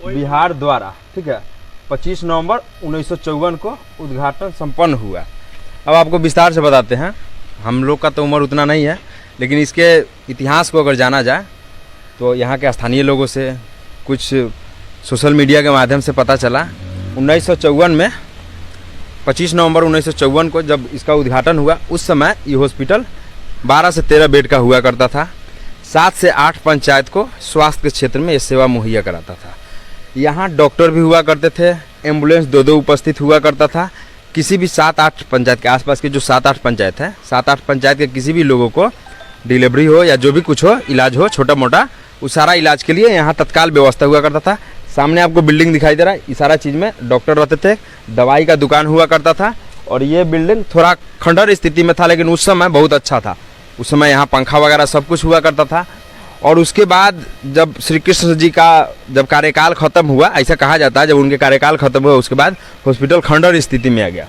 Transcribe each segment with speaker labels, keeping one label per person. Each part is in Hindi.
Speaker 1: बिहार द्वारा, ठीक है, 25 नवंबर 1954 को उद्घाटन संपन्न हुआ। अब आपको विस्तार से बताते हैं, हम लोग का तो उम्र उतना नहीं है, लेकिन इसके इतिहास को अगर जाना जाए तो यहाँ के स्थानीय लोगों से, कुछ सोशल मीडिया के माध्यम से पता चला 1954 में 25 नवंबर 1954 को जब इसका उद्घाटन हुआ, उस समय ये हॉस्पिटल 12 से 13 बेड का हुआ करता था। 7 से 8 पंचायत को स्वास्थ्य के क्षेत्र में ये सेवा मुहैया कराता था। यहाँ डॉक्टर भी हुआ करते थे, एम्बुलेंस 2-2 उपस्थित हुआ करता था। किसी भी 7-8 पंचायत के आसपास के जो 7-8 पंचायत है, 7-8 पंचायत के किसी भी लोगों को डिलीवरी हो या जो भी कुछ हो, इलाज हो छोटा मोटा, उस सारा इलाज के लिए यहाँ तत्काल व्यवस्था हुआ करता था। सामने आपको बिल्डिंग दिखाई दे रहा है, इस सारा चीज़ में डॉक्टर रहते थे, दवाई का दुकान हुआ करता था। और ये बिल्डिंग थोड़ा खंडर स्थिति में था, लेकिन उस समय बहुत अच्छा था। उस समय यहाँ पंखा वगैरह सब कुछ हुआ करता था। और उसके बाद जब श्री कृष्ण जी का जब कार्यकाल खत्म हुआ, ऐसा कहा जाता है, जब उनके कार्यकाल खत्म हुआ उसके बाद हॉस्पिटल खंडर स्थिति में आ गया।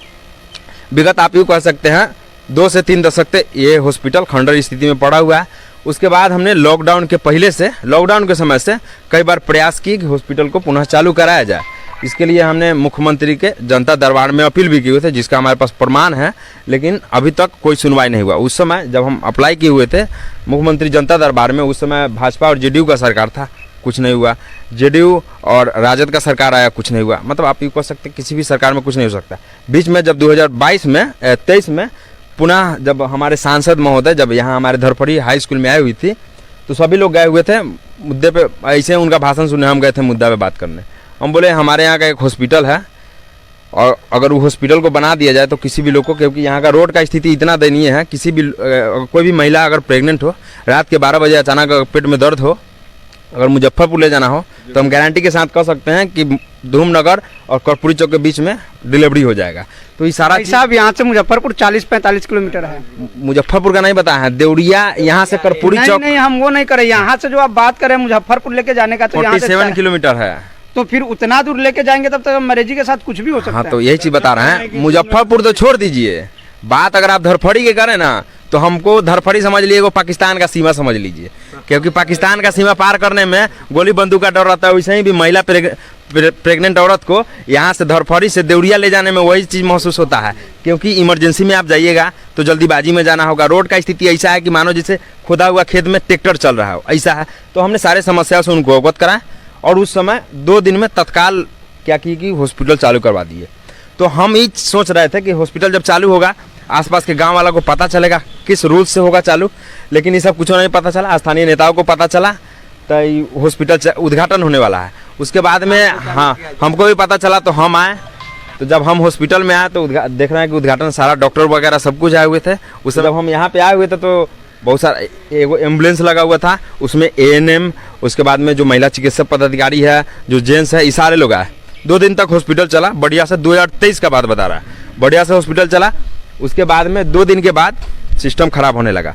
Speaker 1: विगत आप यूँ कह सकते हैं 2 से 3 दशक से ये हॉस्पिटल खंडर स्थिति में पड़ा हुआ है। उसके बाद हमने लॉकडाउन के पहले से, लॉकडाउन के समय से कई बार प्रयास की कि हॉस्पिटल को पुनः चालू कराया जाए। इसके लिए हमने मुख्यमंत्री के जनता दरबार में अपील भी की हुई थे, जिसका हमारे पास प्रमाण है, लेकिन अभी तक कोई सुनवाई नहीं हुआ। उस समय जब हम अप्लाई किए हुए थे मुख्यमंत्री जनता दरबार में, उस समय भाजपा और जेडीयू का सरकार था, कुछ नहीं हुआ। जेडीयू और राजद का सरकार आया, कुछ नहीं हुआ। मतलब आप ये कह सकते किसी भी सरकार में कुछ नहीं हो सकता। बीच में जब 2023 में पुनः जब हमारे सांसद महोदय जब यहाँ हमारे धरपड़ी हाई स्कूल में आई हुई थी, तो सभी लोग गए हुए थे मुद्दे पे, ऐसे उनका भाषण सुनने हम गए थे मुद्दा पे बात करने। हम बोले हमारे यहाँ का एक हॉस्पिटल है और अगर वो हॉस्पिटल को बना दिया जाए तो किसी भी लोग को, क्योंकि यहाँ का रोड का स्थिति इतना दयनीय है, किसी भी कोई भी महिला अगर प्रेग्नेंट हो, रात के 12 बजे अचानक पेट में दर्द हो, अगर मुजफ्फरपुर ले जाना हो, तो हम गारंटी के साथ कह सकते हैं कि धूमनगर और कर्पूरी चौक के बीच में डिलीवरी हो जाएगा। तो ये सारा
Speaker 2: साहब यहाँ से मुजफ्फरपुर 40-45 किलोमीटर है।
Speaker 1: मुजफ्फरपुर का नहीं बताया है, देवरिया यहाँ से कर्पूरी चौक।
Speaker 2: नहीं, हम वो नहीं करें। यहाँ से जो आप बात करें मुजफ्फरपुर लेके जाने का, तो
Speaker 1: 47 किलोमीटर है।
Speaker 2: तो फिर उतना दूर लेके जाएंगे तब तक मरीजी के साथ कुछ भी हो सकता है।
Speaker 1: हाँ, तो यही चीज बता रहे हैं। मुजफ्फरपुर तो छोड़ दीजिए, बात अगर आप धरफड़ी के करें ना, तो हमको धरफड़ी समझ लीजिए, वो पाकिस्तान का सीमा समझ लीजिए, क्योंकि पाकिस्तान का सीमा पार करने में गोली बंदूक का डर रहता है। वैसे ही भी महिला प्रेग्नेंट औरत को यहाँ से धरफड़ी से देवरिया ले जाने में वही चीज़ महसूस होता है, क्योंकि इमरजेंसी में आप जाइएगा तो जल्दीबाजी में जाना होगा। रोड का स्थिति ऐसा है कि मानो जैसे खुदा हुआ खेत में ट्रैक्टर चल रहा हो, ऐसा है। तो हमने सारे समस्याओं से उनको अवगत कराया और उस समय 2 दिन में तत्काल क्या की कि हॉस्पिटल चालू करवा दिए। तो हम ये सोच रहे थे कि हॉस्पिटल जब चालू होगा, आसपास के गांव वालों को पता चलेगा किस रूल से होगा चालू, लेकिन ये सब कुछ नहीं पता चला। स्थानीय नेताओं को पता चला तो हॉस्पिटल उद्घाटन होने वाला है। उसके बाद में हाँ, हमको भी पता चला तो हम आए। तो जब हम हॉस्पिटल में आए तो देख रहे हैं कि उद्घाटन सारा डॉक्टर वगैरह सब कुछ आए हुए थे। उस समय जब हम यहाँ पे आए हुए थे तो बहुत सारा एगो एम्बुलेंस लगा हुआ था, उसमें ANM, उसके बाद में जो महिला चिकित्सक पदाधिकारी है, जो जेंट्स है, ये सारे लोग आए। 2 दिन तक हॉस्पिटल चला बढ़िया से। 2023 का बात बता रहा है, बढ़िया से हॉस्पिटल चला। उसके बाद में 2 दिन के बाद सिस्टम खराब होने लगा।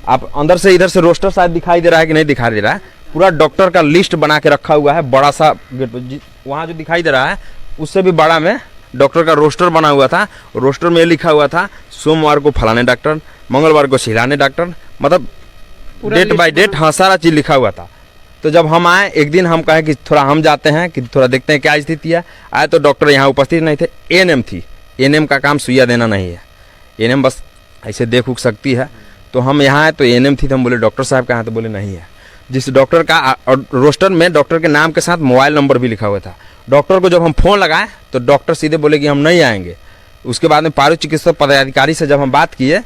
Speaker 1: आप अंदर से इधर से रोस्टर शायद दिखाई दे रहा है कि नहीं दिखाई दे रहा है, पूरा डॉक्टर का लिस्ट बना के रखा हुआ है, बड़ा सा गेट वहाँ जो दिखाई दे रहा है उससे भी बड़ा में डॉक्टर का रोस्टर बना हुआ था। रोस्टर में लिखा हुआ था सोमवार को फलाने डॉक्टर, मंगलवार को सिलाने डॉक्टर, मतलब डेट बाय डेट, हाँ, सारा चीज़ लिखा हुआ था। तो जब हम आए एक दिन, हम कहे कि थोड़ा हम जाते हैं कि थोड़ा देखते हैं क्या स्थिति है। आए तो डॉक्टर यहाँ उपस्थित नहीं थे। ANM थी। ANM का काम सुइया देना नहीं है, ANM बस ऐसे देख उख सकती है। तो हम यहाँ आए तो ANM थी, तो हम बोले डॉक्टर साहब कहाँ, तो बोले नहीं है। जिस डॉक्टर का, और रोस्टर में डॉक्टर के नाम के साथ मोबाइल नंबर भी लिखा हुआ था। डॉक्टर को जब हम फ़ोन लगाए तो डॉक्टर सीधे बोले कि हम नहीं आएंगे। उसके बाद में पारू चिकित्सक पदाधिकारी से जब हम बात किए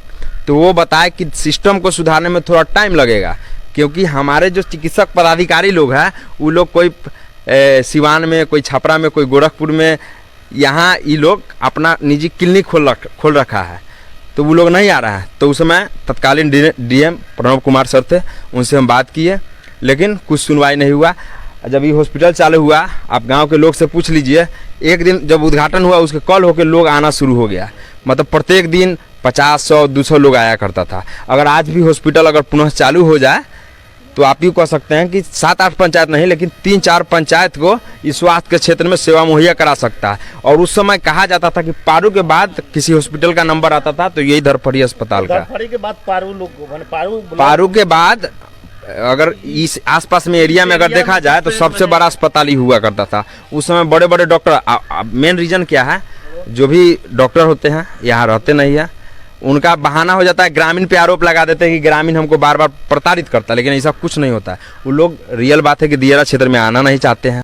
Speaker 1: तो वो बताए कि सिस्टम को सुधारने में थोड़ा टाइम लगेगा, क्योंकि हमारे जो चिकित्सक पदाधिकारी लोग हैं वो लोग कोई सिवान में, कोई छपरा में, कोई गोरखपुर में, यहाँ ये लोग अपना निजी क्लिनिक खोल रखा है, तो वो लोग नहीं आ रहा है। तो उस समय तत्कालीन DM प्रणव कुमार सर थे, उनसे हम बात किए, लेकिन कुछ सुनवाई नहीं हुआ। जब ये हॉस्पिटल चालू हुआ, आप गांव के लोग से पूछ लीजिए, एक दिन जब उद्घाटन हुआ उसके कल होकर लोग आना शुरू हो गया। मतलब प्रत्येक दिन 50, 100, 200 लोग आया करता था। अगर आज भी हॉस्पिटल अगर पुनः चालू हो जाए तो आप ये कह सकते हैं कि 7-8 पंचायत नहीं, लेकिन 3-4 पंचायत को इस स्वास्थ्य के क्षेत्र में सेवा मुहैया करा सकता है। और उस समय कहा जाता था कि पारू के बाद किसी हॉस्पिटल का नंबर आता था तो यही धरफड़ी अस्पताल का।
Speaker 3: धरफड़ी के बाद पारू लोग,
Speaker 1: पारू के बाद अगर इस आसपास में एरिया में अगर देखा जाए तो सबसे बड़ा अस्पताल ही हुआ करता था उस समय। बड़े बड़े डॉक्टर, मेन रीजन क्या है, जो भी डॉक्टर होते हैं यहाँ रहते नहीं है, उनका बहाना हो जाता है, ग्रामीण पे आरोप लगा देते हैं कि ग्रामीण हमको बार बार प्रताड़ित करता है, लेकिन ऐसा कुछ नहीं होता है। वो लोग, रियल बात है कि दियारा क्षेत्र में आना नहीं चाहते हैं।